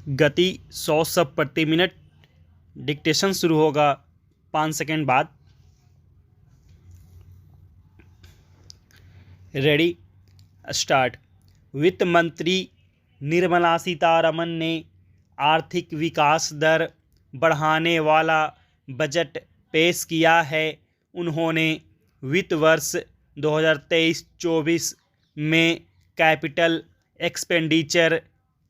गति 100 शब्द प्रति मिनट। डिक्टेशन शुरू होगा 5 सेकंड बाद। Ready, start. वित्त मंत्री निर्मला सीतारमण ने आर्थिक विकास दर बढ़ाने वाला बजट पेश किया है। उन्होंने वित्त वर्ष 2023-24 में कैपिटल एक्सपेंडिचर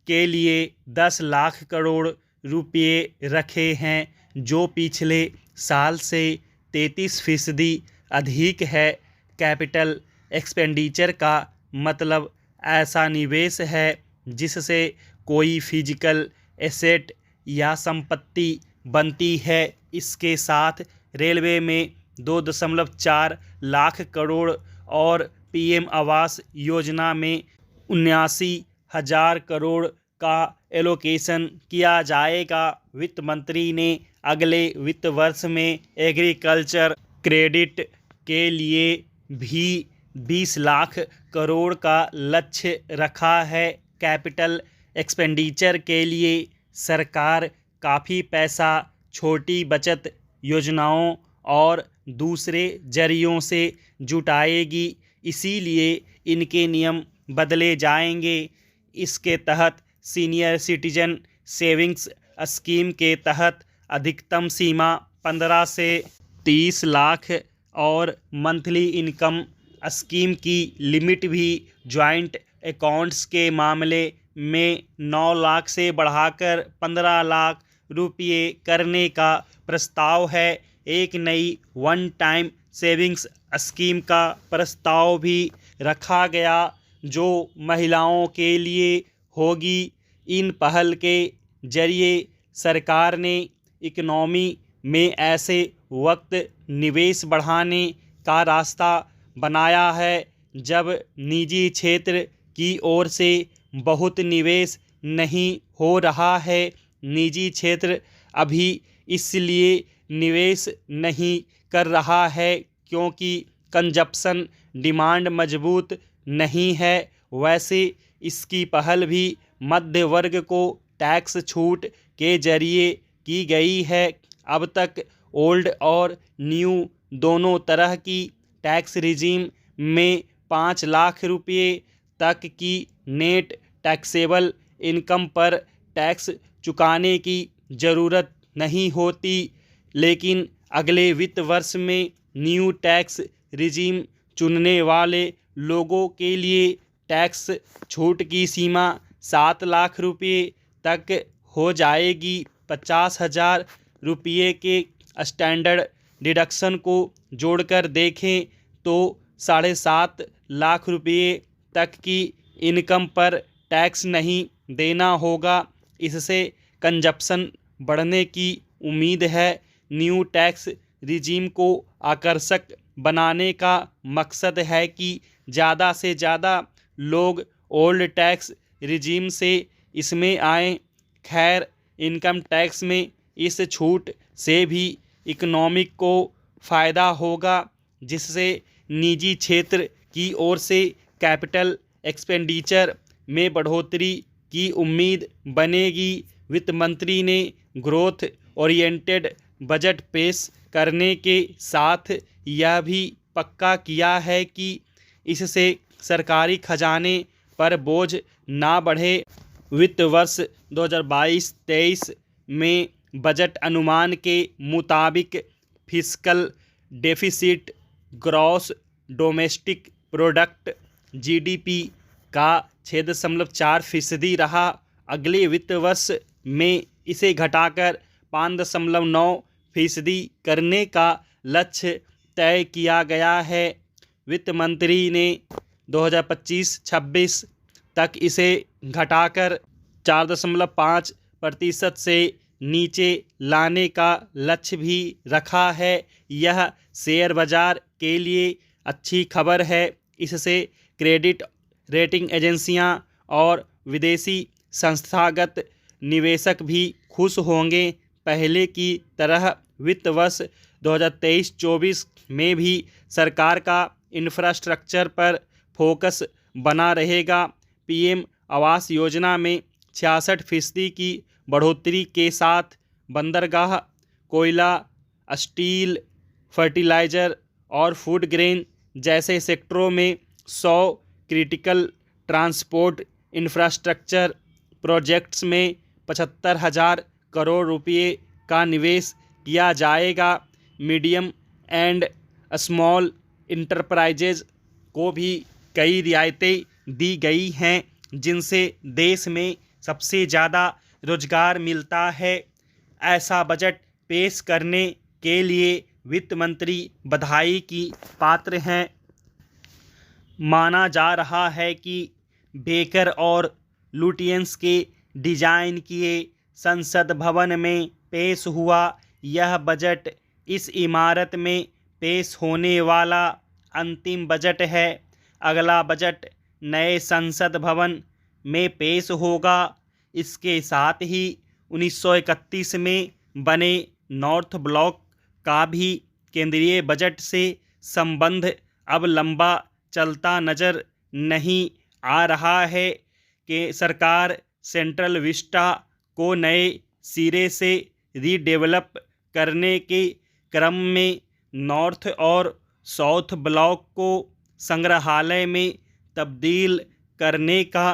के लिए 10 लाख करोड़ रुपये रखे हैं, जो पिछले साल से 33% अधिक है। कैपिटल एक्सपेंडिचर का मतलब ऐसा निवेश है जिससे कोई फिजिकल एसेट या संपत्ति बनती है। इसके साथ रेलवे में 2.4 लाख करोड़ और पीएम आवास योजना में 79,000 करोड़ का एलोकेशन किया जाएगा। वित्त मंत्री ने अगले वित्त वर्ष में एग्रीकल्चर क्रेडिट के लिए भी 20 लाख करोड़ का लक्ष्य रखा है। कैपिटल एक्सपेंडिचर के लिए सरकार काफ़ी पैसा छोटी बचत योजनाओं और दूसरे जरियों से जुटाएगी, इसीलिए इनके नियम बदले जाएंगे। इसके तहत सीनियर सिटीजन सेविंग्स स्कीम के तहत अधिकतम सीमा 15 से 30 लाख और मंथली इनकम स्कीम की लिमिट भी जॉइंट अकाउंट्स के मामले में 9 लाख से बढ़ाकर 15 लाख रुपये करने का प्रस्ताव है। एक नई वन टाइम सेविंग्स स्कीम का प्रस्ताव भी रखा गया, जो महिलाओं के लिए होगी। इन पहल के जरिए सरकार ने इकोनॉमी में ऐसे वक्त निवेश बढ़ाने का रास्ता बनाया है जब निजी क्षेत्र की ओर से बहुत निवेश नहीं हो रहा है। निजी क्षेत्र अभी इसलिए निवेश नहीं कर रहा है क्योंकि कंजप्शन डिमांड मजबूत नहीं है। वैसे इसकी पहल भी मध्य वर्ग को टैक्स छूट के जरिए की गई है। अब तक ओल्ड और न्यू दोनों तरह की टैक्स रिजीम में 5 लाख रुपये तक की नेट टैक्सेबल इनकम पर टैक्स चुकाने की ज़रूरत नहीं होती, लेकिन अगले वित्त वर्ष में न्यू टैक्स रिजीम चुनने वाले लोगों के लिए टैक्स छूट की सीमा 7 लाख रुपये तक हो जाएगी। 50,000 रुपये के स्टैंडर्ड डिडक्शन को जोड़कर देखें तो 7.5 लाख रुपये तक की इनकम पर टैक्स नहीं देना होगा। इससे कंजप्शन बढ़ने की उम्मीद है। न्यू टैक्स रिजीम को आकर्षक बनाने का मकसद है कि ज़्यादा से ज़्यादा लोग ओल्ड टैक्स रिजीम से इसमें आएँ। खैर, इनकम टैक्स में इस छूट से भी इकोनॉमिक को फ़ायदा होगा, जिससे निजी क्षेत्र की ओर से कैपिटल एक्सपेंडिचर में बढ़ोतरी की उम्मीद बनेगी। वित्त मंत्री ने ग्रोथ ओरिएंटेड बजट पेश करने के साथ यह भी पक्का किया है कि इससे सरकारी खजाने पर बोझ ना बढ़े। वित्त वर्ष 2022-23 में बजट अनुमान के मुताबिक fiscal deficit gross domestic product GDP का 6.4% रहा। अगले वित्त वर्ष में इसे घटाकर 5.9% करने का लक्ष्य तय किया गया है। वित्त मंत्री ने 2025-26 तक इसे घटाकर 4.5% से नीचे लाने का लक्ष्य भी रखा है। यह शेयर बाजार के लिए अच्छी खबर है। इससे क्रेडिट रेटिंग एजेंसियां और विदेशी संस्थागत निवेशक भी खुश होंगे। पहले की तरह वित्त वर्ष 2023-24 में भी सरकार का इंफ्रास्ट्रक्चर पर फोकस बना रहेगा। पीएम आवास योजना में 66% की बढ़ोतरी के साथ बंदरगाह, कोयला, स्टील, फर्टिलाइज़र और फूड ग्रेन जैसे सेक्टरों में 100 क्रिटिकल ट्रांसपोर्ट इंफ्रास्ट्रक्चर प्रोजेक्ट्स में 75,000 करोड़ रुपये का निवेश किया जाएगा। मीडियम एंड स्मॉल इंटरप्राइजेज को भी कई रियायतें दी गई हैं, जिनसे देश में सबसे ज़्यादा रोजगार मिलता है। ऐसा बजट पेश करने के लिए वित्त मंत्री बधाई की पात्र हैं। माना जा रहा है कि बेकर और लुटियंस के डिजाइन किए संसद भवन में पेश हुआ यह बजट इस इमारत में पेश होने वाला अंतिम बजट है। अगला बजट नए संसद भवन में पेश होगा। इसके साथ ही 1931 में बने नॉर्थ ब्लॉक का भी केंद्रीय बजट से संबंध अब लंबा चलता नजर नहीं आ रहा है कि सरकार सेंट्रल विस्टा को नए सिरे से रीडेवलप करने के क्रम में नॉर्थ और साउथ ब्लॉक को संग्रहालय में तब्दील करने का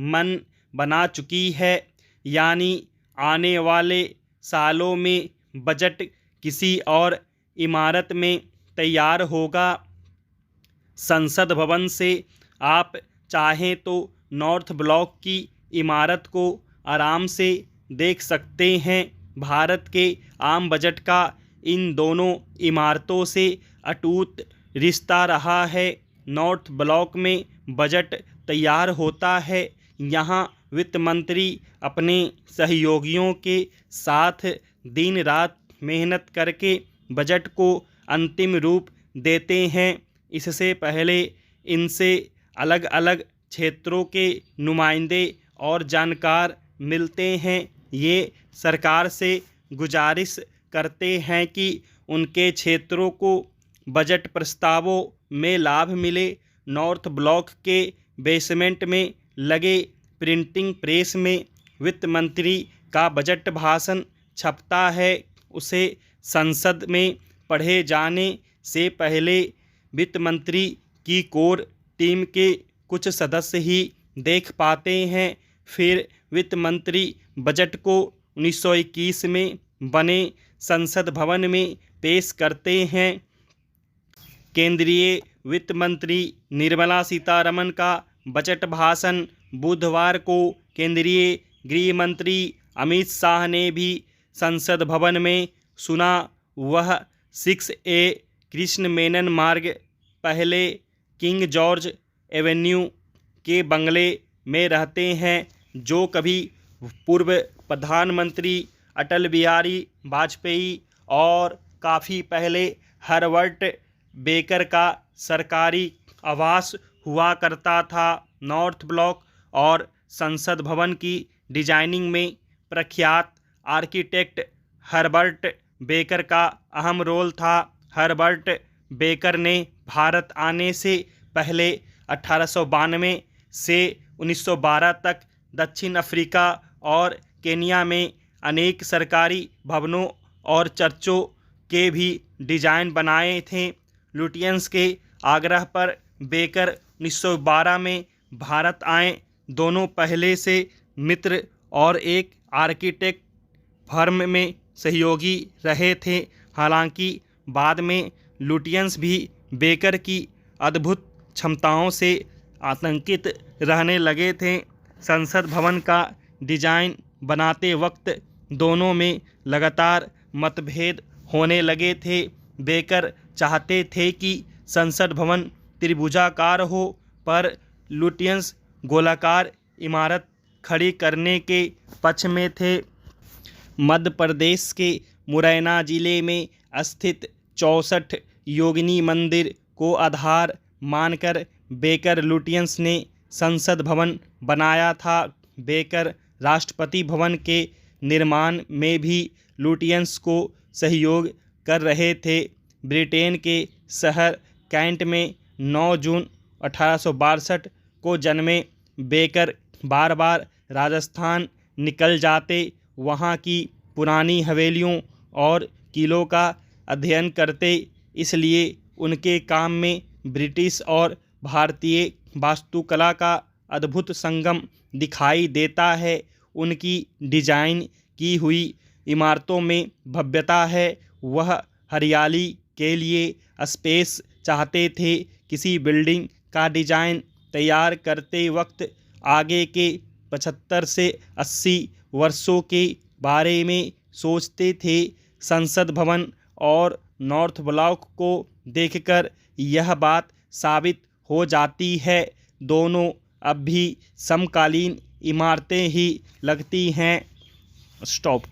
मन बना चुकी है। यानी आने वाले सालों में बजट किसी और इमारत में तैयार होगा। संसद भवन से आप चाहें तो नॉर्थ ब्लॉक की इमारत को आराम से देख सकते हैं। भारत के आम बजट का इन दोनों इमारतों से अटूट रिश्ता रहा है। नॉर्थ ब्लॉक में बजट तैयार होता है। यहाँ वित्त मंत्री अपने सहयोगियों के साथ दिन रात मेहनत करके बजट को अंतिम रूप देते हैं। इससे पहले इनसे अलग अलग क्षेत्रों के नुमाइंदे और जानकार मिलते हैं। ये सरकार से गुजारिश करते हैं कि उनके क्षेत्रों को बजट प्रस्तावों में लाभ मिले। नॉर्थ ब्लॉक के बेसमेंट में लगे प्रिंटिंग प्रेस में वित्त मंत्री का बजट भाषण छपता है। उसे संसद में पढ़े जाने से पहले वित्त मंत्री की कोर टीम के कुछ सदस्य ही देख पाते हैं। फिर वित्त मंत्री बजट को 1921 में बने संसद भवन में पेश करते हैं। केंद्रीय वित्त मंत्री निर्मला सीतारमण का बजट भाषण बुधवार को केंद्रीय गृह मंत्री अमित शाह ने भी संसद भवन में सुना। वह 6A कृष्ण मेनन मार्ग पहले किंग जॉर्ज एवेन्यू के बंगले में रहते हैं, जो कभी पूर्व प्रधानमंत्री अटल बिहारी वाजपेयी और काफ़ी पहले हर्बर्ट बेकर का सरकारी आवास हुआ करता था। नॉर्थ ब्लॉक और संसद भवन की डिजाइनिंग में प्रख्यात आर्किटेक्ट हर्बर्ट बेकर का अहम रोल था। हर्बर्ट बेकर ने भारत आने से पहले 1892 से 1912 तक दक्षिण अफ्रीका और केन्या में अनेक सरकारी भवनों और चर्चों के भी डिज़ाइन बनाए थे। लुटियंस के आग्रह पर बेकर 1912 में भारत आए। दोनों पहले से मित्र और एक आर्किटेक्ट फर्म में सहयोगी रहे थे। हालांकि बाद में लुटियंस भी बेकर की अद्भुत क्षमताओं से आतंकित रहने लगे थे। संसद भवन का डिज़ाइन बनाते वक्त दोनों में लगातार मतभेद होने लगे थे। बेकर चाहते थे कि संसद भवन त्रिभुजाकार हो, पर लुटियंस गोलाकार इमारत खड़ी करने के पक्ष में थे। मध्य प्रदेश के मुरैना जिले में स्थित 64 योगिनी मंदिर को आधार मानकर बेकर लुटियंस ने संसद भवन बनाया था। बेकर राष्ट्रपति भवन के निर्माण में भी लुटियंस को सहयोग कर रहे थे। ब्रिटेन के शहर कैंट में 9 जून 1862 को जन्मे बेकर बार बार राजस्थान निकल जाते, वहाँ की पुरानी हवेलियों और किलों का अध्ययन करते। इसलिए उनके काम में ब्रिटिश और भारतीय वास्तुकला का अद्भुत संगम दिखाई देता है। उनकी डिजाइन की हुई इमारतों में भव्यता है। वह हरियाली के लिए स्पेस चाहते थे। किसी बिल्डिंग का डिजाइन तैयार करते वक्त आगे के 75 से 80 वर्षों के बारे में सोचते थे। संसद भवन और नॉर्थ ब्लॉक को देखकर यह बात साबित हो जाती है। दोनों अब भी समकालीन इमारतें ही लगती हैं। स्टॉप।